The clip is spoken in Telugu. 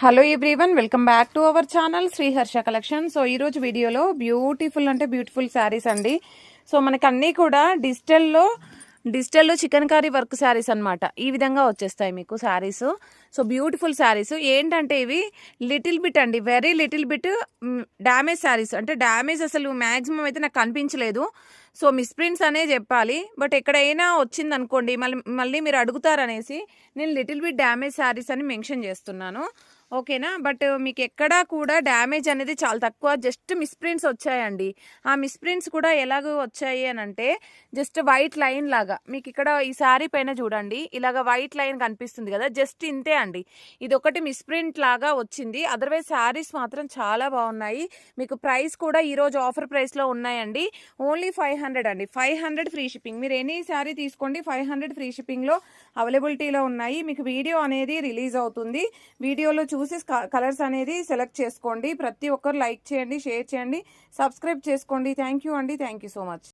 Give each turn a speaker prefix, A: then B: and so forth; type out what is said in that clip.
A: Hello everyone, welcome back to our channel Shri Harsha collection. So ఈరోజు వీడియోలో బ్యూటిఫుల్ శారీస్ అండి. సో మనకి అన్నీ కూడా డిజిటల్లో చికెన్ కర్రీ వర్క్ శారీస్ అనమాట. ఈ విధంగా వచ్చేస్తాయి మీకు శారీస్. సో బ్యూటిఫుల్ శారీస్ ఏంటంటే ఇవి లిటిల్ బిట్ అండి, very little bit damage saris. అంటే డ్యామేజ్ అసలు మ్యాక్సిమం అయితే నాకు కనిపించలేదు. సో మిస్ప్రింట్స్ అనే చెప్పాలి. బట్ ఎక్కడైనా వచ్చింది అనుకోండి మళ్ళీ మీరు అడుగుతారనేసి నేను లిటిల్ బిట్ డ్యామేజ్ శారీస్ అని మెన్షన్ చేస్తున్నాను. ఓకేనా? బట్ మీకు ఎక్కడా కూడా డ్యామేజ్ అనేది చాలా తక్కువ, జస్ట్ మిస్ప్రింట్స్ వచ్చాయండి. ఆ మిస్ప్రింట్స్ కూడా ఎలాగో వచ్చాయి అని అంటే జస్ట్ వైట్ లైన్ లాగా మీకు ఇక్కడ ఈ శారీ పైన చూడండి, ఇలాగ వైట్ లైన్ కనిపిస్తుంది కదా, జస్ట్ ఇంతే అండి. ఇది ఒకటి మిస్ప్రింట్ లాగా వచ్చింది. అదర్వైజ్ శారీస్ మాత్రం చాలా బాగున్నాయి. మీకు ప్రైస్ కూడా ఈరోజు ఆఫర్ ప్రైస్లో ఉన్నాయండి. ఓన్లీ 500 అండి. 500 ఫ్రీ షిప్పింగ్. మీరు ఎనీ శారీ తీసుకోండి, 500 ఫ్రీ షిప్పింగ్లో అవైలబిలిటీలో ఉన్నాయి. మీకు వీడియో అనేది రిలీజ్ అవుతుంది. వీడియోలో చూసి కలర్స్ అనేది సెలెక్ట్ చేసుకోండి. ప్రతి ఒక్కరు లైక్ చేయండి, షేర్ చేయండి, సబ్స్క్రైబ్ చేసుకోండి. థ్యాంక్ యూ అండి. Thank you so much.